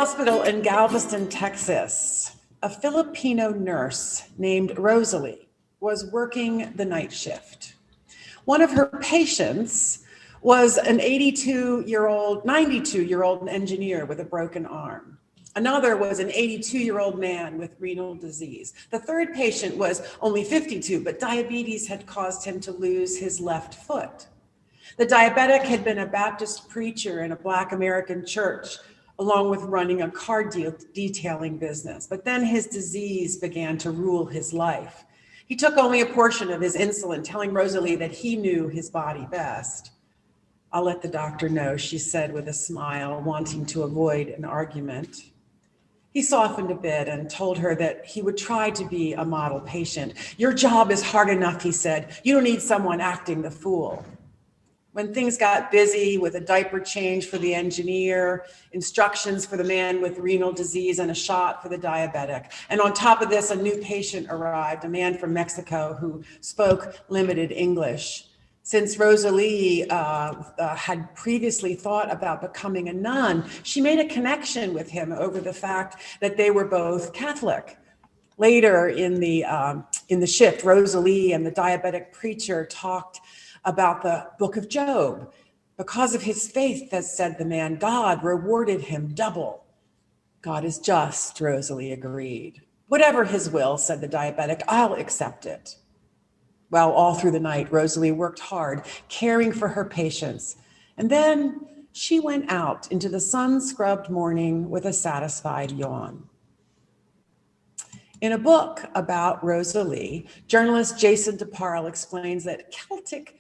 hospital in Galveston, Texas, a Filipino nurse named Rosalie was working the night shift. One of her patients was an 92-year-old engineer with a broken arm. Another was an 82-year-old man with renal disease. The third patient was only 52, but diabetes had caused him to lose his left foot. The diabetic had been a Baptist preacher in a Black American church, along with running a car detailing business. But then his disease began to rule his life. He took only a portion of his insulin, telling Rosalie that he knew his body best. "I'll let the doctor know," she said with a smile, wanting to avoid an argument. He softened a bit and told her that he would try to be a model patient. "Your job is hard enough," he said. "You don't need someone acting the fool." When things got busy with a diaper change for the engineer, instructions for the man with renal disease, and a shot for the diabetic. And on top of this, a new patient arrived, a man from Mexico who spoke limited English. Since Rosalie had previously thought about becoming a nun, she made a connection with him over the fact that they were both Catholic. Later in the shift, Rosalie and the diabetic preacher talked about the book of Job. "Because of his faith," said the man, "God rewarded him double." "God is just," Rosalie agreed. "Whatever his will," said the diabetic, "I'll accept it." Well, all through the night, Rosalie worked hard, caring for her patients. And then she went out into the sun-scrubbed morning with a satisfied yawn. In a book about Rosalie, journalist Jason DeParle explains that Celtic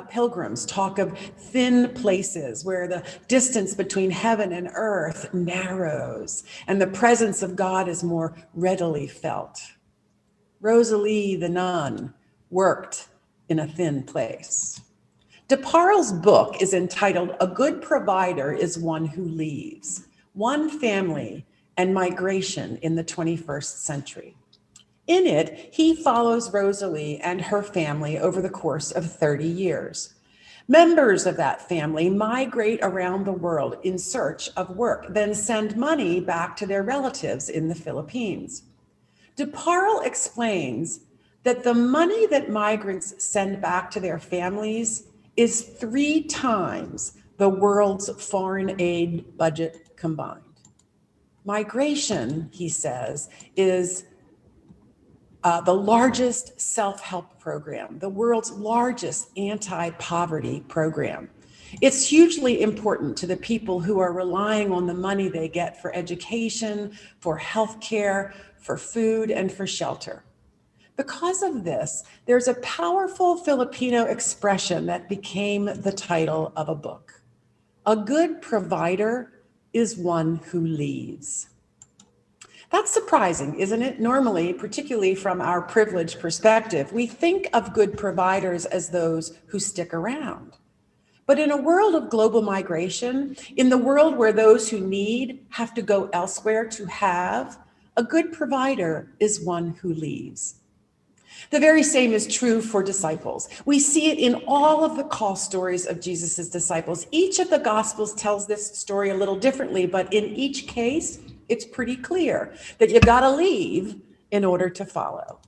pilgrims talk of thin places where the distance between heaven and earth narrows and the presence of God is more readily felt. Rosalie the nun worked in a thin place. DeParle's book is entitled "A Good Provider is One Who Leaves: One Family and Migration in the 21st Century." In it, he follows Rosalie and her family over the course of 30 years. Members of that family migrate around the world in search of work, then send money back to their relatives in the Philippines. DeParle explains that the money that migrants send back to their families is 3 times the world's foreign aid budget combined. Migration, he says, is the largest self-help program, the world's largest anti-poverty program. It's hugely important to the people who are relying on the money they get for education, for healthcare, for food, and for shelter. Because of this, there's a powerful Filipino expression that became the title of a book. A good provider is one who leaves. That's surprising, isn't it? Normally, particularly from our privileged perspective, we think of good providers as those who stick around. But in a world of global migration, in the world where those who need have to go elsewhere to have, a good provider is one who leaves. The very same is true for disciples. We see it in all of the call stories of Jesus's disciples. Each of the Gospels tells this story a little differently, but in each case, it's pretty clear that you gotta leave in order to follow.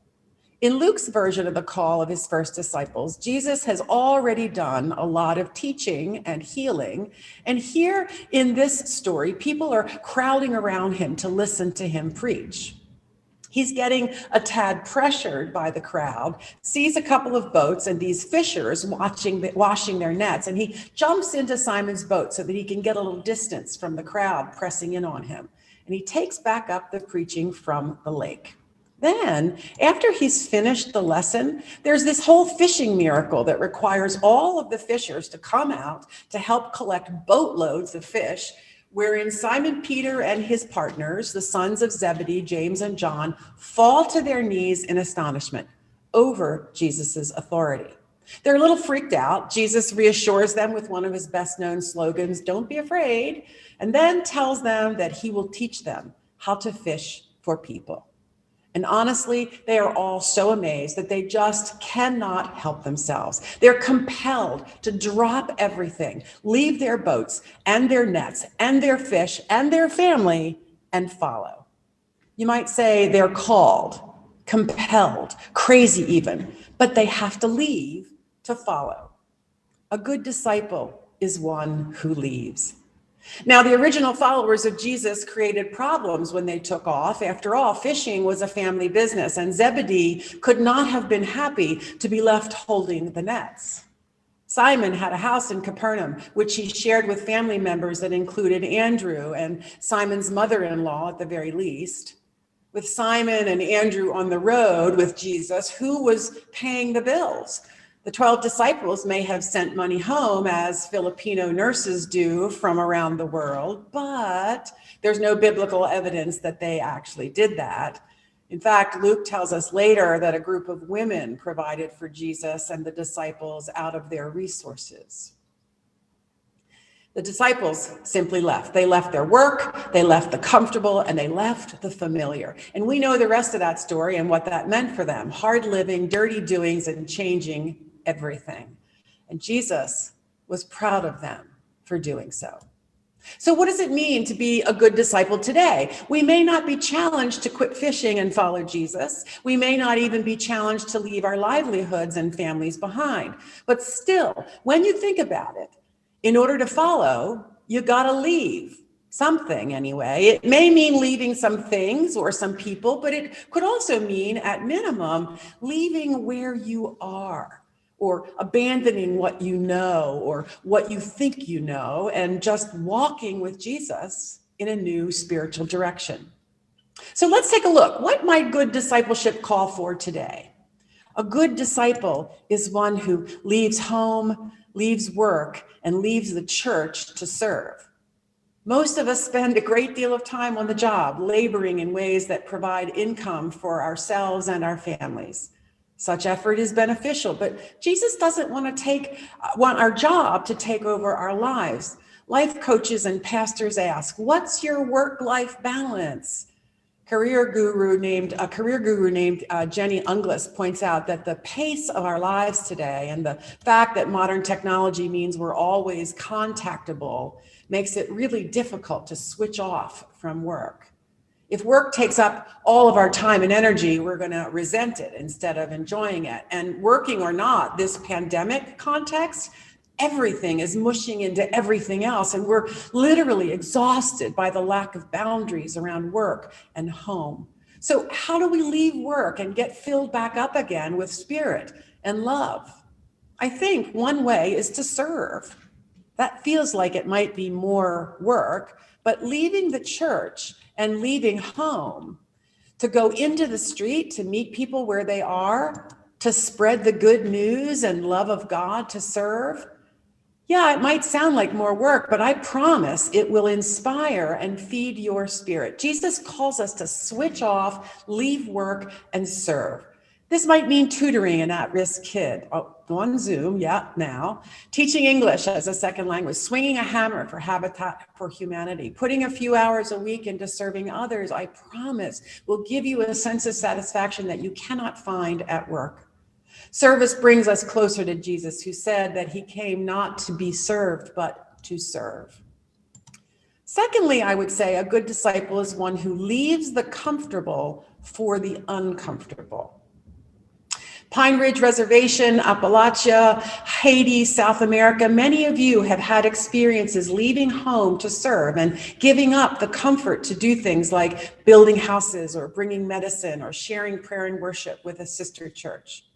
In Luke's version of the call of his first disciples, Jesus has already done a lot of teaching and healing. And here in this story, people are crowding around him to listen to him preach. He's getting a tad pressured by the crowd, sees a couple of boats and these fishers washing their nets, and he jumps into Simon's boat so that he can get a little distance from the crowd pressing in on him. And he takes back up the preaching from the lake. Then, after he's finished the lesson, there's this whole fishing miracle that requires all of the fishers to come out to help collect boatloads of fish, wherein Simon Peter and his partners, the sons of Zebedee, James and John, fall to their knees in astonishment over Jesus's authority. They're a little freaked out. Jesus reassures them with one of his best-known slogans, "Don't be afraid," and then tells them that he will teach them how to fish for people. And honestly, they are all so amazed that they just cannot help themselves. They're compelled to drop everything, leave their boats and their nets and their fish and their family and follow. You might say they're called, compelled, crazy even, but they have to leave to follow. A good disciple is one who leaves. Now, the original followers of Jesus created problems when they took off. After all, fishing was a family business, and Zebedee could not have been happy to be left holding the nets. Simon had a house in Capernaum, which he shared with family members that included Andrew and Simon's mother-in-law at the very least. With Simon and Andrew on the road with Jesus, who was paying the bills? The 12 disciples may have sent money home as Filipino nurses do from around the world, but there's no biblical evidence that they actually did that. In fact, Luke tells us later that a group of women provided for Jesus and the disciples out of their resources. The disciples simply left. They left their work, they left the comfortable, and they left the familiar. And we know the rest of that story and what that meant for them. Hard living, dirty doings, and changing everything. And Jesus was proud of them for doing so. So what does it mean to be a good disciple today? We may not be challenged to quit fishing and follow Jesus. We may not even be challenged to leave our livelihoods and families behind. But still, when you think about it, in order to follow, you gotta leave something anyway. It may mean leaving some things or some people, but it could also mean, at minimum, leaving where you are, or abandoning what you know or what you think you know, and just walking with Jesus in a new spiritual direction. So let's take a look. What might good discipleship call for today? A good disciple is one who leaves home, leaves work, and leaves the church to serve. Most of us spend a great deal of time on the job, laboring in ways that provide income for ourselves and our families. Such effort is beneficial, but Jesus doesn't want our job to take over our lives. Life coaches and pastors ask, "What's your work-life balance?" A career guru named Jenny Unglis points out that the pace of our lives today and the fact that modern technology means we're always contactable makes it really difficult to switch off from work. If work takes up all of our time and energy, we're going to resent it instead of enjoying it. And working or not, this pandemic context, everything is mushing into everything else, and we're literally exhausted by the lack of boundaries around work and home. So how do we leave work and get filled back up again with spirit and love? I think one way is to serve. That feels like it might be more work, but leaving the church and leaving home to go into the street, to meet people where they are, to spread the good news and love of God, to serve. Yeah, it might sound like more work, but I promise it will inspire and feed your spirit. Jesus calls us to switch off, leave work, and serve. This might mean tutoring an at-risk kid on Zoom, now, teaching English as a second language, swinging a hammer for Habitat for Humanity, putting a few hours a week into serving others, I promise, will give you a sense of satisfaction that you cannot find at work. Service brings us closer to Jesus, who said that he came not to be served, but to serve. Secondly, I would say a good disciple is one who leaves the comfortable for the uncomfortable. Pine Ridge Reservation, Appalachia, Haiti, South America, many of you have had experiences leaving home to serve and giving up the comfort to do things like building houses or bringing medicine or sharing prayer and worship with a sister church.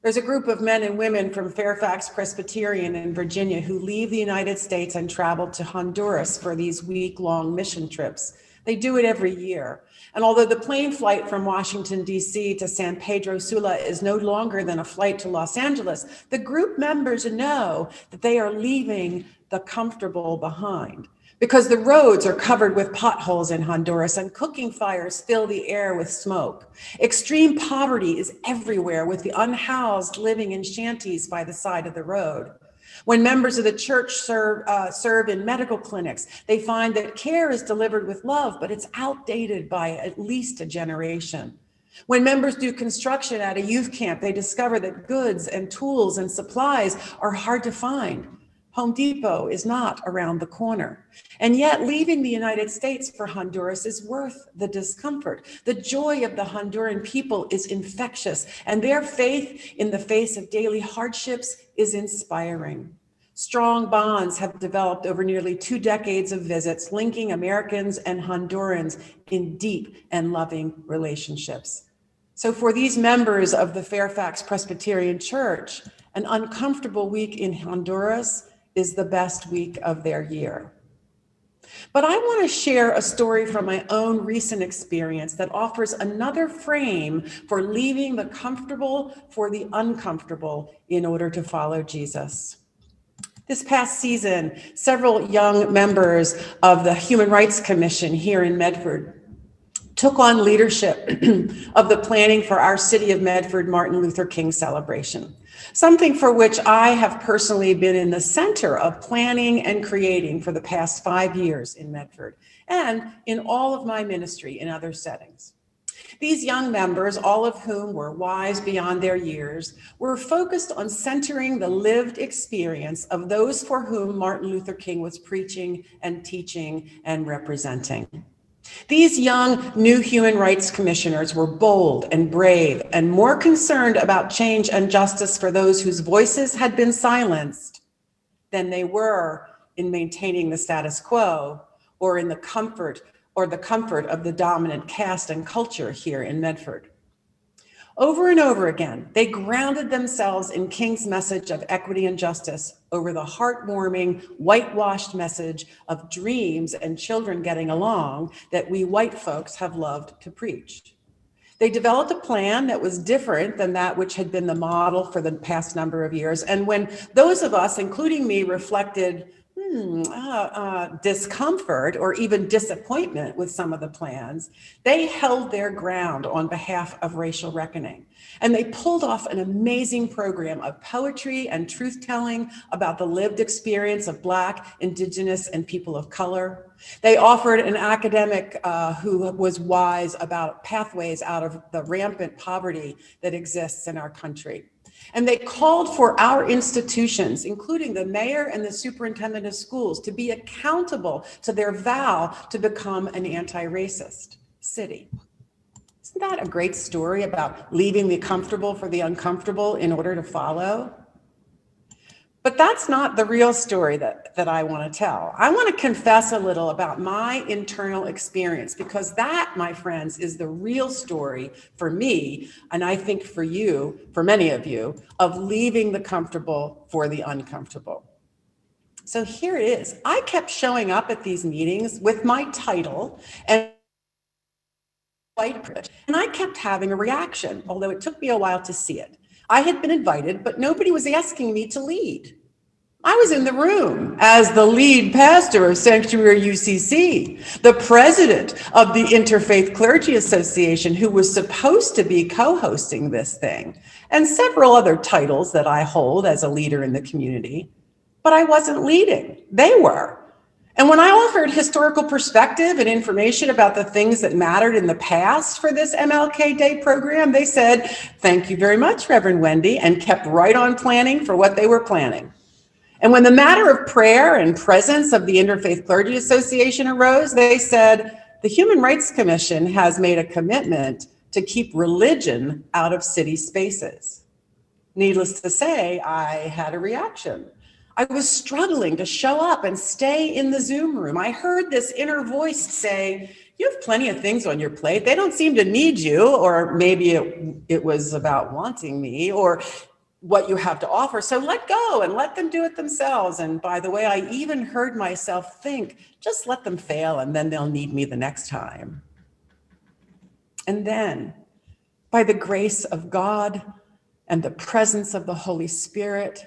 There's a group of men and women from Fairfax Presbyterian in Virginia who leave the United States and travel to Honduras for these week-long mission trips. They do it every year. And although the plane flight from Washington, D.C. to San Pedro Sula is no longer than a flight to Los Angeles, the group members know that they are leaving the comfortable behind, because the roads are covered with potholes in Honduras and cooking fires fill the air with smoke. Extreme poverty is everywhere, with the unhoused living in shanties by the side of the road. When members of the church serve in medical clinics, they find that care is delivered with love, but it's outdated by at least a generation. When members do construction at a youth camp, they discover that goods and tools and supplies are hard to find. Home Depot is not around the corner. And yet leaving the United States for Honduras is worth the discomfort. The joy of the Honduran people is infectious, and their faith in the face of daily hardships is inspiring. Strong bonds have developed over nearly 2 decades of visits, linking Americans and Hondurans in deep and loving relationships. So for these members of the Fairfax Presbyterian Church, an uncomfortable week in Honduras is the best week of their year. But I want to share a story from my own recent experience that offers another frame for leaving the comfortable for the uncomfortable in order to follow Jesus. This past season, several young members of the Human Rights Commission here in Medford took on leadership of the planning for our City of Medford Martin Luther King celebration, something for which I have personally been in the center of planning and creating for the past 5 years in Medford and in all of my ministry in other settings. These young members, all of whom were wise beyond their years, were focused on centering the lived experience of those for whom Martin Luther King was preaching and teaching and representing. These young new human rights commissioners were bold and brave and more concerned about change and justice for those whose voices had been silenced than they were in maintaining the status quo or in the comfort of the dominant caste and culture here in Medford. Over and over again, they grounded themselves in King's message of equity and justice over the heartwarming, whitewashed message of dreams and children getting along that we white folks have loved to preach. They developed a plan that was different than that which had been the model for the past number of years. And when those of us, including me, reflected discomfort or even disappointment with some of the plans, they held their ground on behalf of racial reckoning. And they pulled off an amazing program of poetry and truth-telling about the lived experience of Black, Indigenous, and people of color. They offered an academic who was wise about pathways out of the rampant poverty that exists in our country. And they called for our institutions, including the mayor and the superintendent of schools, to be accountable to their vow to become an anti-racist city. Isn't that a great story about leaving the comfortable for the uncomfortable in order to follow? But that's not the real story that I want to tell. I want to confess a little about my internal experience, because that, my friends, is the real story for me, and I think for you, for many of you, of leaving the comfortable for the uncomfortable. So here it is. I kept showing up at these meetings with my title and white privilege, and I kept having a reaction, although it took me a while to see it. I had been invited, but nobody was asking me to lead. I was in the room as the lead pastor of Sanctuary UCC, the president of the Interfaith Clergy Association, who was supposed to be co-hosting this thing, and several other titles that I hold as a leader in the community. But I wasn't leading, they were. And when I offered historical perspective and information about the things that mattered in the past for this MLK Day program, they said, "Thank you very much, Reverend Wendy," and kept right on planning for what they were planning. And when the matter of prayer and presence of the Interfaith Clergy Association arose, they said, "The Human Rights Commission has made a commitment to keep religion out of city spaces." Needless to say, I had a reaction. I was struggling to show up and stay in the Zoom room. I heard this inner voice say, "You have plenty of things on your plate. They don't seem to need you," or maybe it was about wanting me or what you have to offer. "So let go and let them do it themselves." And by the way, I even heard myself think, just let them fail and then they'll need me the next time. And then, by the grace of God and the presence of the Holy Spirit,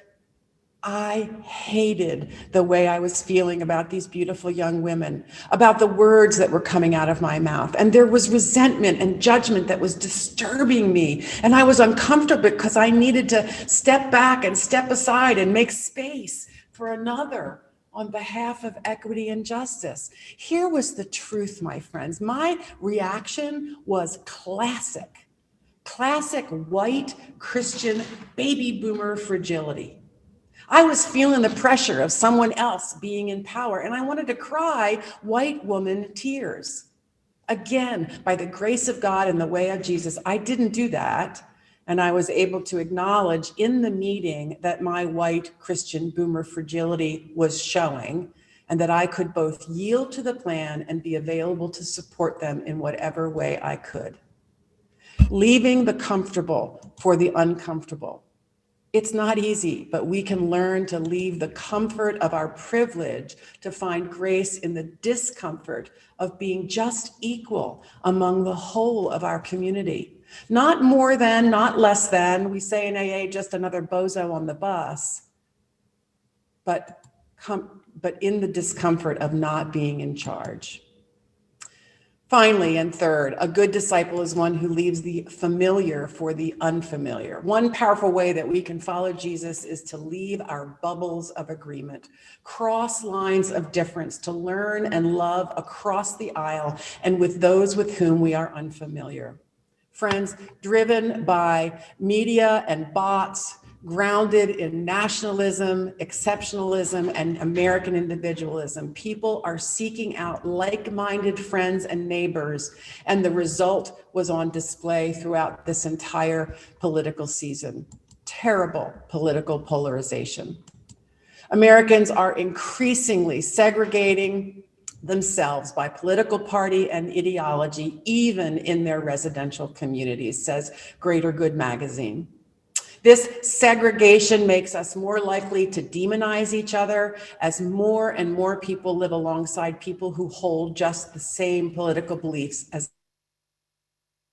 I hated the way I was feeling about these beautiful young women, about the words that were coming out of my mouth. And there was resentment and judgment that was disturbing me. And I was uncomfortable because I needed to step back and step aside and make space for another on behalf of equity and justice. Here was the truth, my friends. My reaction was classic classic white Christian baby boomer fragility. I was feeling the pressure of someone else being in power, and I wanted to cry white woman tears. Again, by the grace of God and the way of Jesus, I didn't do that. And I was able to acknowledge in the meeting that my white Christian boomer fragility was showing, and that I could both yield to the plan and be available to support them in whatever way I could. Leaving the comfortable for the uncomfortable. It's not easy, but we can learn to leave the comfort of our privilege to find grace in the discomfort of being just equal among the whole of our community. Not more than, not less than, we say in AA, just another bozo on the bus, but in the discomfort of not being in charge. Finally, and third, a good disciple is one who leaves the familiar for the unfamiliar. One powerful way that we can follow Jesus is to leave our bubbles of agreement, cross lines of difference, to learn and love across the aisle and with those with whom we are unfamiliar. Friends, driven by media and bots, grounded in nationalism, exceptionalism, and American individualism, people are seeking out like-minded friends and neighbors, and the result was on display throughout this entire political season. Terrible political polarization. Americans are increasingly segregating themselves by political party and ideology, even in their residential communities, says Greater Good magazine. This segregation makes us more likely to demonize each other as more and more people live alongside people who hold just the same political beliefs as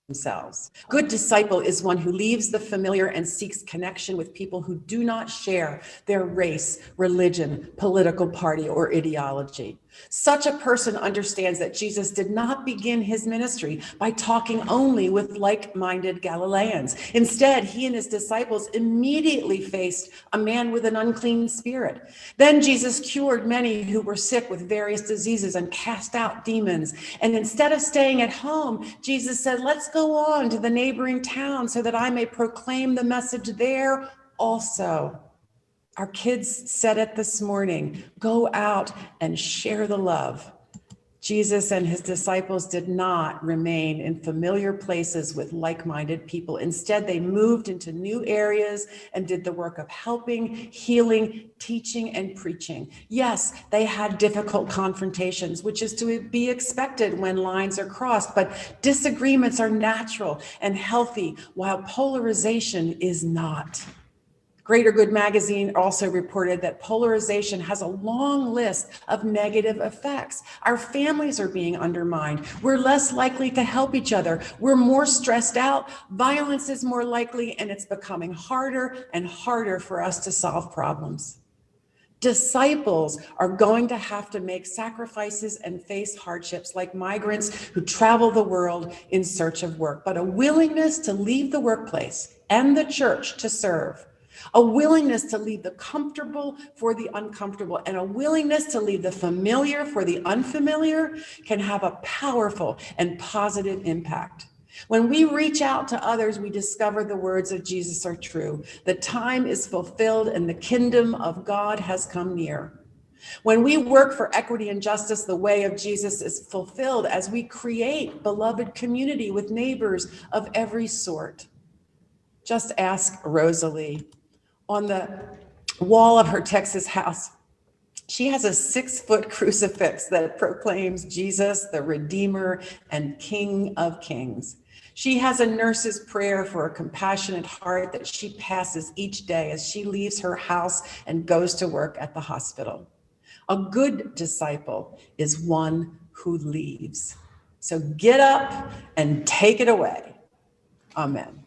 themselves. Good disciple is one who leaves the familiar and seeks connection with people who do not share their race, religion, political party, or ideology. Such a person understands that Jesus did not begin his ministry by talking only with like-minded Galileans. Instead, he and his disciples immediately faced a man with an unclean spirit. Then Jesus cured many who were sick with various diseases and cast out demons. And instead of staying at home, Jesus said, let's go on to the neighboring town so that I may proclaim the message there also. Our kids said it this morning, go out and share the love. Jesus and his disciples did not remain in familiar places with like-minded people. Instead, they moved into new areas and did the work of helping, healing, teaching, and preaching. Yes, they had difficult confrontations, which is to be expected when lines are crossed, but disagreements are natural and healthy, while polarization is not. Greater Good magazine also reported that polarization has a long list of negative effects. Our families are being undermined. We're less likely to help each other. We're more stressed out. Violence is more likely, and it's becoming harder and harder for us to solve problems. Disciples are going to have to make sacrifices and face hardships like migrants who travel the world in search of work, but a willingness to leave the workplace and the church to serve. A willingness to leave the comfortable for the uncomfortable, and a willingness to leave the familiar for the unfamiliar can have a powerful and positive impact. When we reach out to others, we discover the words of Jesus are true. The time is fulfilled and the kingdom of God has come near. When we work for equity and justice, the way of Jesus is fulfilled as we create beloved community with neighbors of every sort. Just ask Rosalie. On the wall of her Texas house, she has a 6-foot crucifix that proclaims Jesus, the Redeemer and King of Kings. She has a nurse's prayer for a compassionate heart that she passes each day as she leaves her house and goes to work at the hospital. A good disciple is one who leaves. So get up and take it away. Amen.